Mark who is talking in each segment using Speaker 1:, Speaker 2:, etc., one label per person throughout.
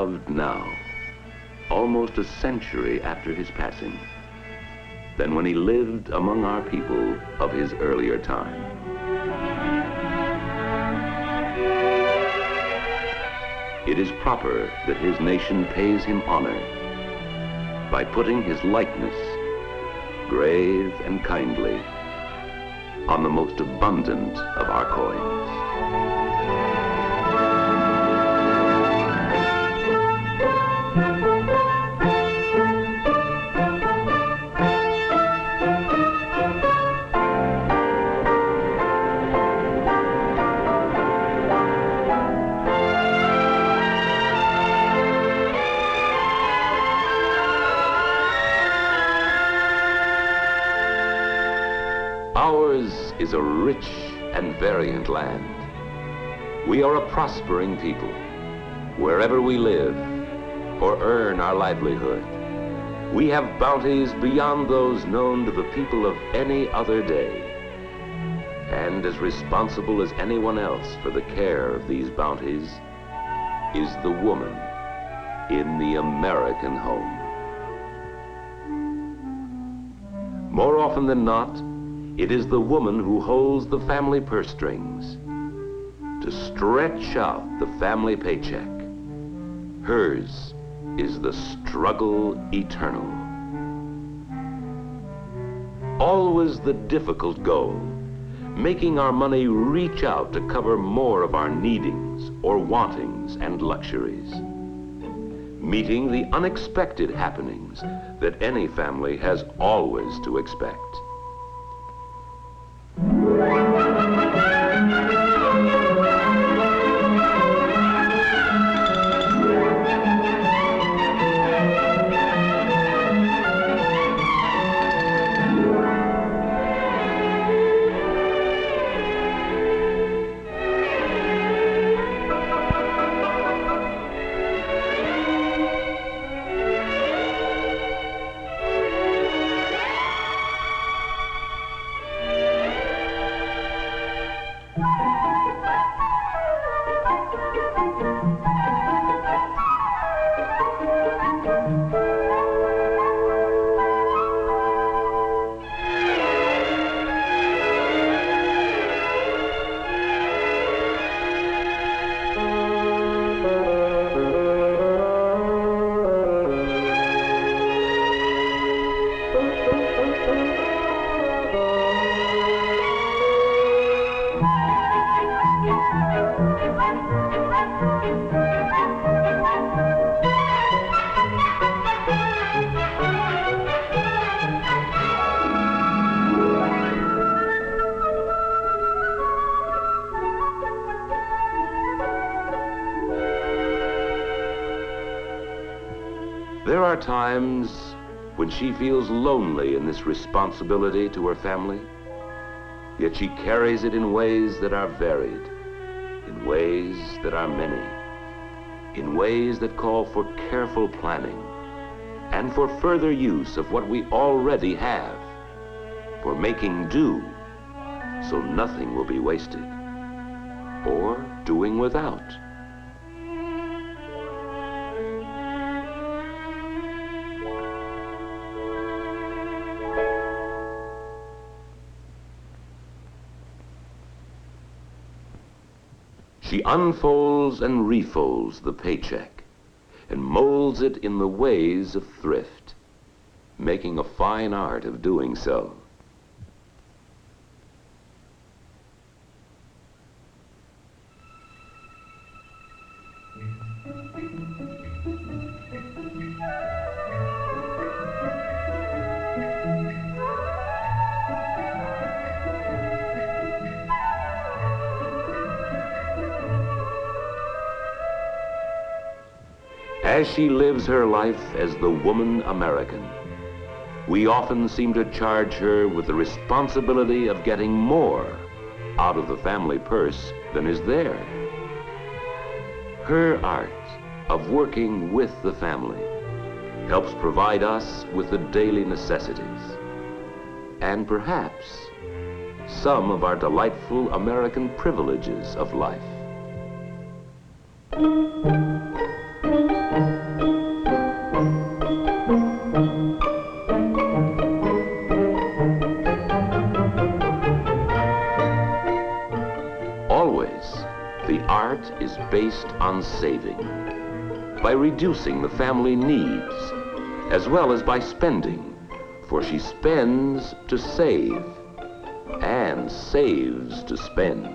Speaker 1: beloved now, almost a century after his passing, than when he lived among our people of his earlier time. It is proper that his nation pays him honor by putting his likeness, grave and kindly, on the most abundant of our coins. Ours is a rich and variant land. We are a prospering people, wherever we live or earn our livelihood. We have bounties beyond those known to the people of any other day, and as responsible as anyone else for the care of these bounties is the woman in the American home. More often than not, it is the woman who holds the family purse strings to stretch out the family paycheck. Hers is the struggle eternal. Always the difficult goal, making our money reach out to cover more of our needings or wantings and luxuries. Meeting the unexpected happenings that any family has always to expect. There are times when she feels lonely in this responsibility to her family, yet she carries it in ways that are varied, in ways that are many, in ways that call for careful planning and for further use of what we already have, for making do so nothing will be wasted, or doing without. She unfolds and refolds the paycheck and molds it in the ways of thrift, making a fine art of doing so. As she lives her life as the woman American, we often seem to charge her with the responsibility of getting more out of the family purse than is there. Her art of working with the family helps provide us with the daily necessities and perhaps some of our delightful American privileges of life. Always, the art is based on saving, by reducing the family needs, as well as by spending, for she spends to save, and saves to spend.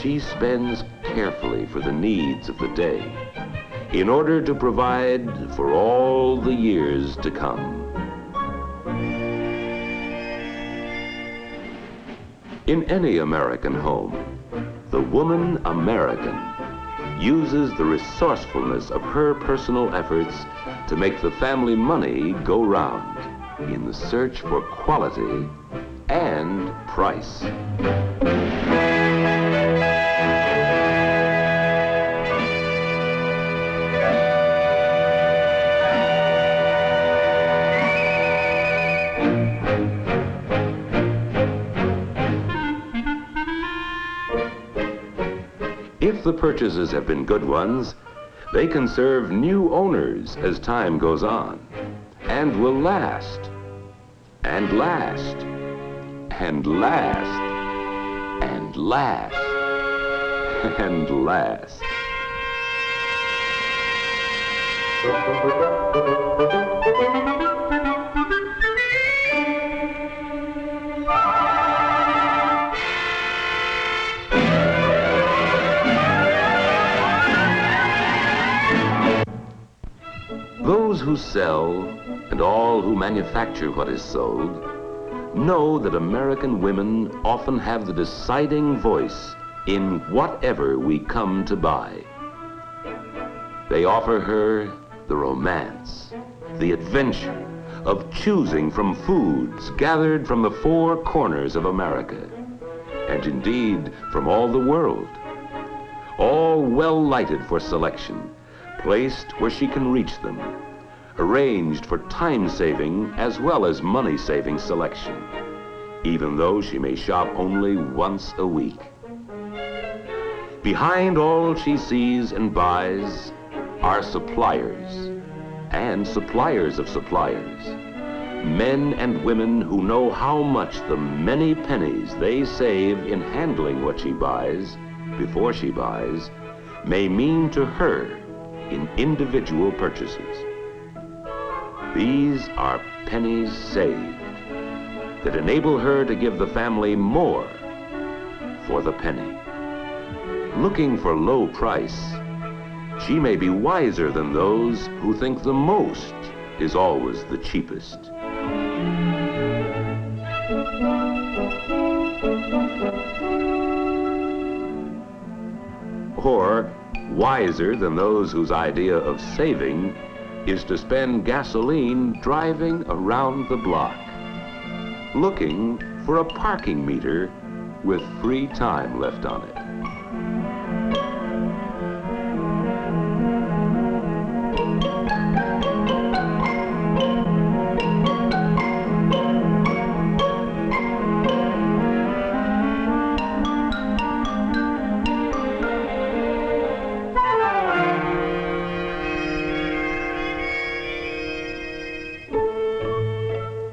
Speaker 1: She spends carefully for the needs of the day in order to provide for all the years to come. In any American home, the woman American uses the resourcefulness of her personal efforts to make the family money go round in the search for quality and price. If the purchases have been good ones, they can serve new owners as time goes on, and will last, and last, and last, and last, and last. Those who sell, and all who manufacture what is sold, know that American women often have the deciding voice in whatever we come to buy. They offer her the romance, the adventure of choosing from foods gathered from the four corners of America, and indeed from all the world, all well lighted for selection, placed where she can reach them, arranged for time-saving as well as money-saving selection, even though she may shop only once a week. Behind all she sees and buys are suppliers, and suppliers of suppliers, men and women who know how much the many pennies they save in handling what she buys before she buys may mean to her in individual purchases. These are pennies saved that enable her to give the family more for the penny. Looking for low price, she may be wiser than those who think the most is always the cheapest. Or wiser than those whose idea of saving is to spend gasoline driving around the block, looking for a parking meter with free time left on it.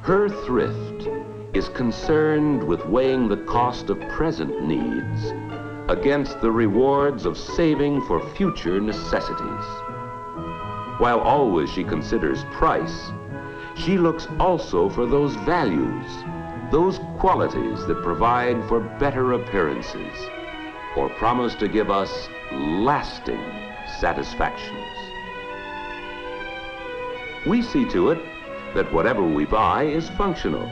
Speaker 1: Her thrift is concerned with weighing the cost of present needs against the rewards of saving for future necessities. While always she considers price, she looks also for those values, those qualities that provide for better appearances or promise to give us lasting satisfactions. We see to it that whatever we buy is functional,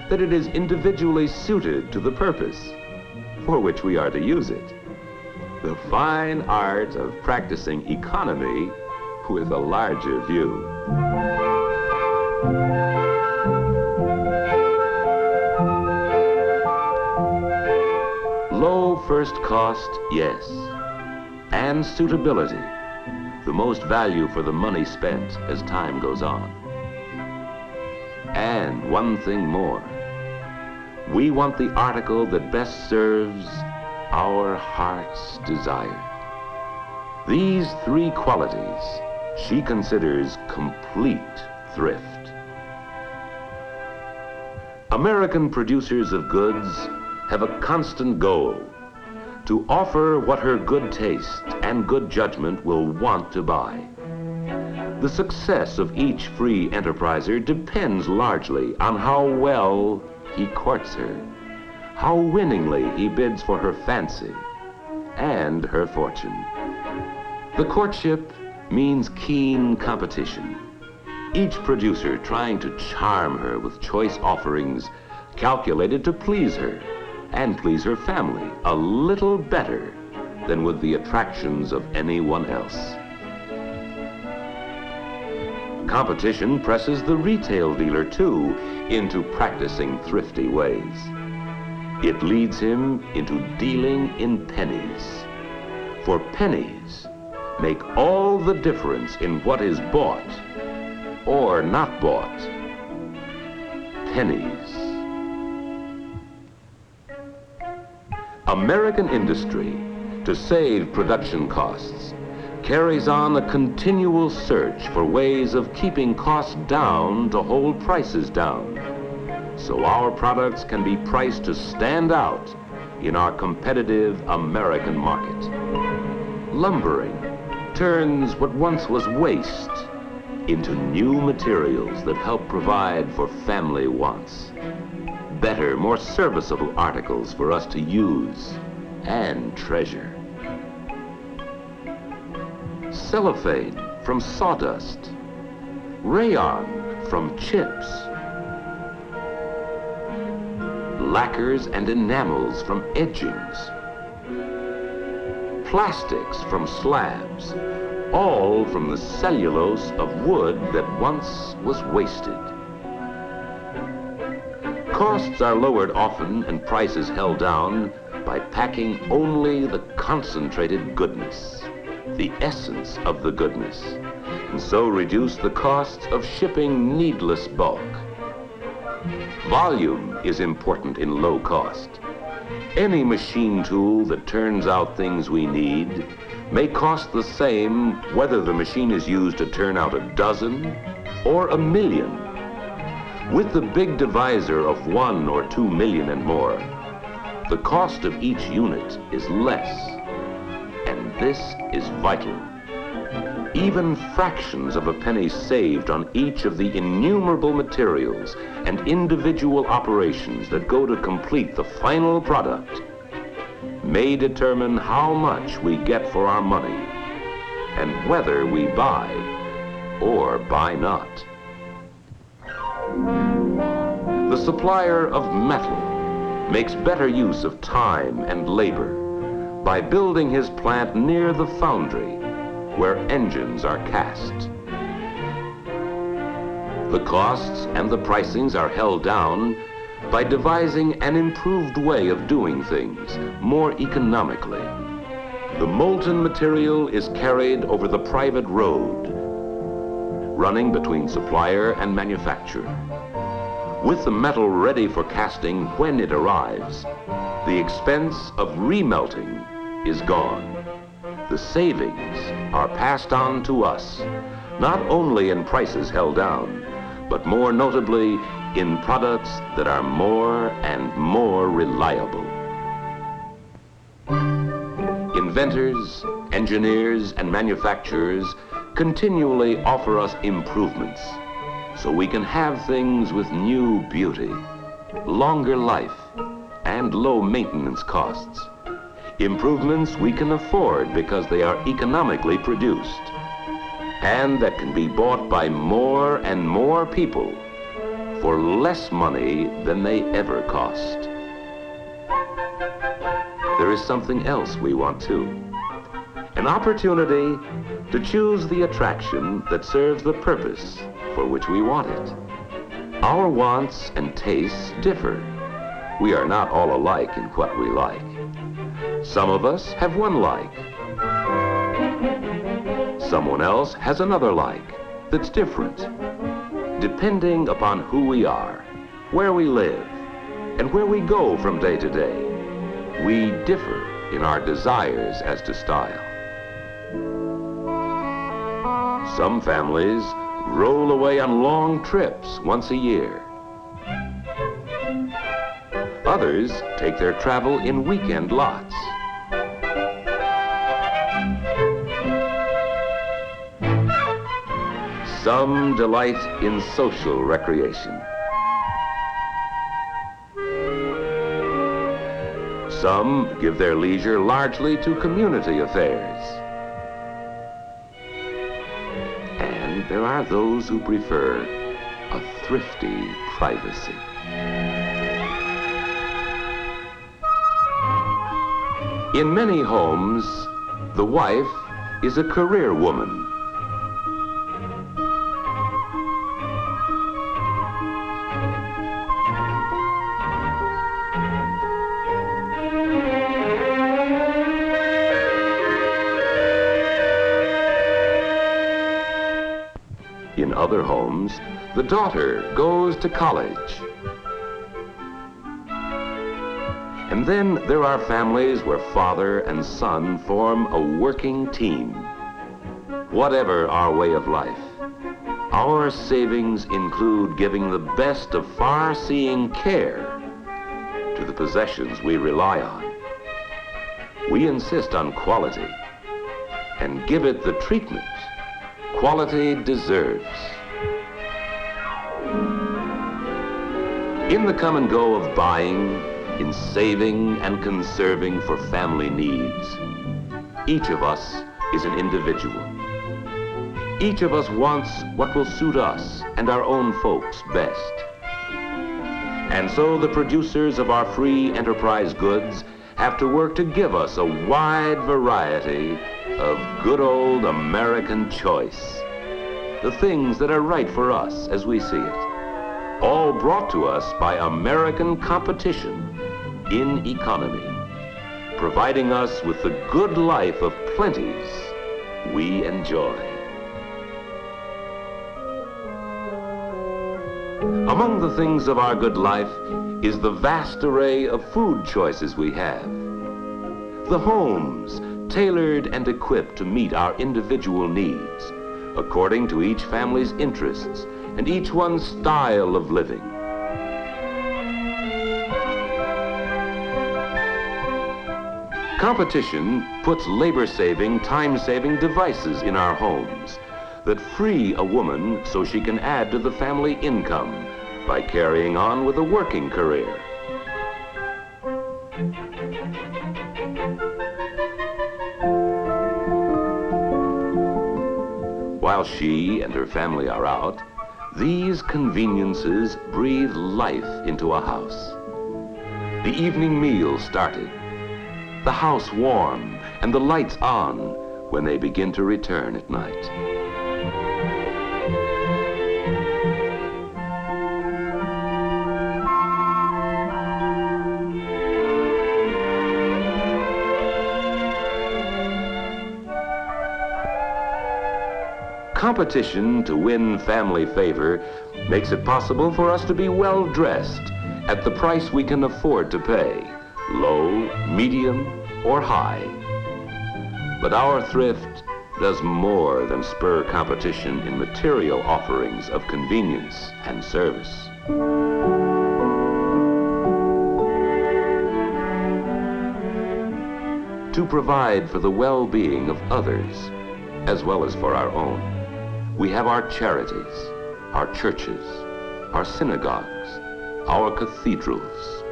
Speaker 1: that it is individually suited to the purpose for which we are to use it. The fine art of practicing economy with a larger view. Low first cost, yes, and suitability, the most value for the money spent as time goes on. And one thing more, we want the article that best serves our heart's desire. These three qualities she considers complete thrift. American producers of goods have a constant goal: to offer what her good taste and good judgment will want to buy. The success of each free enterpriser depends largely on how well he courts her, how winningly he bids for her fancy and her fortune. The courtship means keen competition, each producer trying to charm her with choice offerings calculated to please her and please her family a little better than with the attractions of anyone else. Competition presses the retail dealer, too, into practicing thrifty ways. It leads him into dealing in pennies. For pennies make all the difference in what is bought or not bought. Pennies. American industry, to save production costs, carries on a continual search for ways of keeping costs down to hold prices down, so our products can be priced to stand out in our competitive American market. Lumbering turns what once was waste into new materials that help provide for family wants. Better, more serviceable articles for us to use and treasure. Cellophane from sawdust, rayon from chips, lacquers and enamels from edgings, plastics from slabs, all from the cellulose of wood that once was wasted. Costs are lowered often and prices held down by packing only the concentrated goodness, the essence of the goodness, and so reduce the costs of shipping needless bulk. Volume is important in low cost. Any machine tool that turns out things we need may cost the same whether the machine is used to turn out a dozen or a million. With the big divisor of 1 or 2 million and more, the cost of each unit is less, and this is vital. Even fractions of a penny saved on each of the innumerable materials and individual operations that go to complete the final product may determine how much we get for our money and whether we buy or buy not. The supplier of metal makes better use of time and labor by building his plant near the foundry where engines are cast. The costs and the pricings are held down by devising an improved way of doing things more economically. The molten material is carried over the private road, running between supplier and manufacturer. With the metal ready for casting when it arrives, the expense of remelting is gone. The savings are passed on to us, not only in prices held down, but more notably in products that are more and more reliable. Inventors, engineers, and manufacturers continually offer us improvements so we can have things with new beauty, longer life, and low maintenance costs. Improvements we can afford because they are economically produced, and that can be bought by more and more people for less money than they ever cost. There is something else we want too. An opportunity to choose the attraction that serves the purpose for which we want it. Our wants and tastes differ. We are not all alike in what we like. Some of us have one like. Someone else has another like that's different. Depending upon who we are, where we live, and where we go from day to day, we differ in our desires as to style. Some families roll away on long trips once a year. Others take their travel in weekend lots. Some delight in social recreation. Some give their leisure largely to community affairs. And there are those who prefer a thrifty privacy. In many homes, the wife is a career woman. In other homes, the daughter goes to college. And then there are families where father and son form a working team. Whatever our way of life, our savings include giving the best of far-seeing care to the possessions we rely on. We insist on quality and give it the treatment quality deserves. In the come and go of buying, in saving and conserving for family needs, each of us is an individual. Each of us wants what will suit us and our own folks best. And so the producers of our free enterprise goods have to work to give us a wide variety of good old American choice. The things that are right for us as we see it. All brought to us by American competition in economy, providing us with the good life of plenties we enjoy. Among the things of our good life is the vast array of food choices we have. The homes, tailored and equipped to meet our individual needs, according to each family's interests and each one's style of living. Competition puts labor-saving, time-saving devices in our homes that free a woman so she can add to the family income by carrying on with a working career. While she and her family are out, these conveniences breathe life into a house. The evening meal started, the house warm, and the lights on when they begin to return at night. competition to win family favor makes it possible for us to be well dressed at the price we can afford to pay, low, medium, or high. But our thrift does more than spur competition in material offerings of convenience and service. To provide for the well-being of others, as well as for our own, we have our charities, our churches, our synagogues, our cathedrals.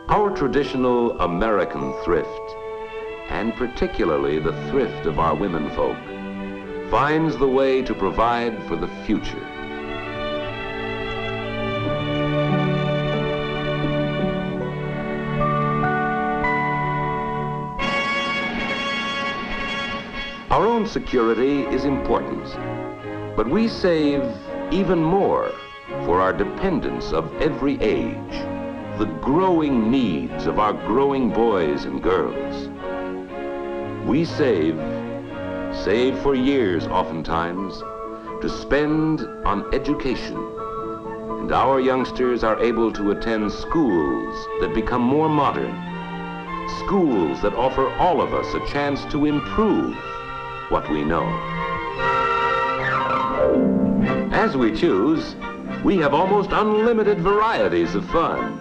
Speaker 1: Our traditional American thrift, and particularly the thrift of our womenfolk, finds the way to provide for the future. Our own security is important, but we save even more for our dependents of every age, the growing needs of our growing boys and girls. We save for years oftentimes, to spend on education, and our youngsters are able to attend schools that become more modern, schools that offer all of us a chance to improve what we know. As we choose, we have almost unlimited varieties of fun,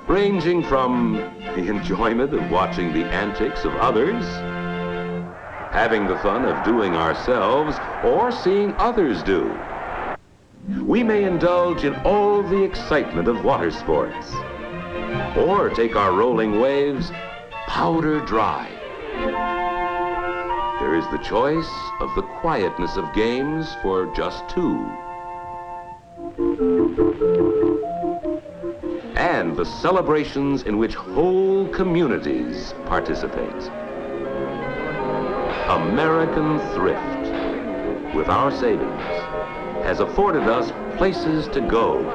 Speaker 1: ranging from the enjoyment of watching the antics of others, having the fun of doing ourselves, or seeing others do. We may indulge in all the excitement of water sports, or take our rolling waves powder dry. There is the choice of the quietness of games for just two, and the celebrations in which whole communities participate. American thrift, with our savings, has afforded us places to go.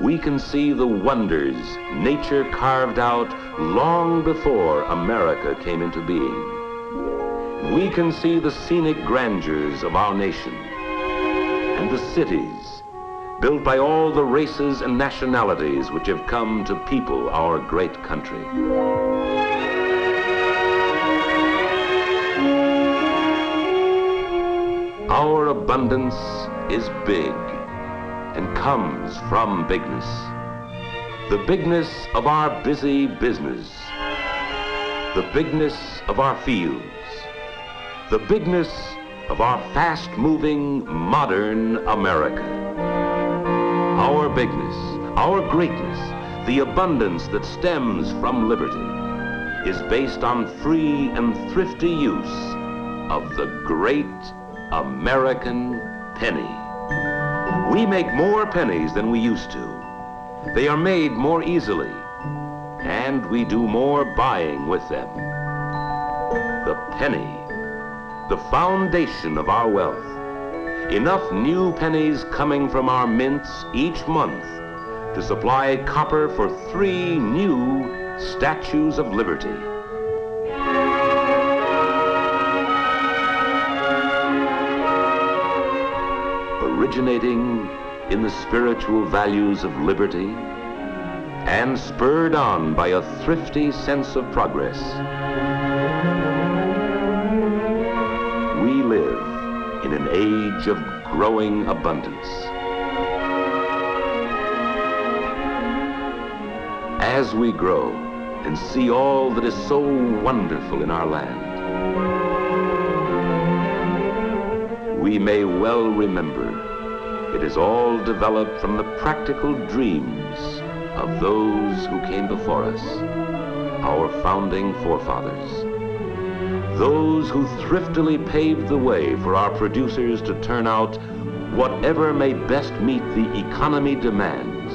Speaker 1: We can see the wonders nature carved out long before America came into being. We can see the scenic grandeurs of our nation and the cities built by all the races and nationalities which have come to people our great country. Our abundance is big and comes from bigness. The bigness of our busy business, the bigness of our fields, the bigness of our fast-moving, modern America. Our bigness, our greatness, the abundance that stems from liberty, is based on free and thrifty use of the great American penny. We make more pennies than we used to. They are made more easily, and we do more buying with them. The penny, the foundation of our wealth. Enough new pennies coming from our mints each month to supply copper for 3 new statues of liberty. Originating in the spiritual values of liberty and spurred on by a thrifty sense of progress, we live in an age of growing abundance. As we grow and see all that is so wonderful in our land, we may well remember it is all developed from the practical dreams of those who came before us, our founding forefathers. Those who thriftily paved the way for our producers to turn out whatever may best meet the economy demands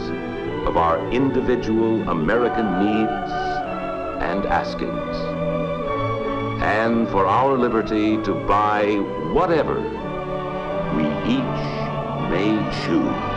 Speaker 1: of our individual American needs and askings, and for our liberty to buy whatever we each may choose.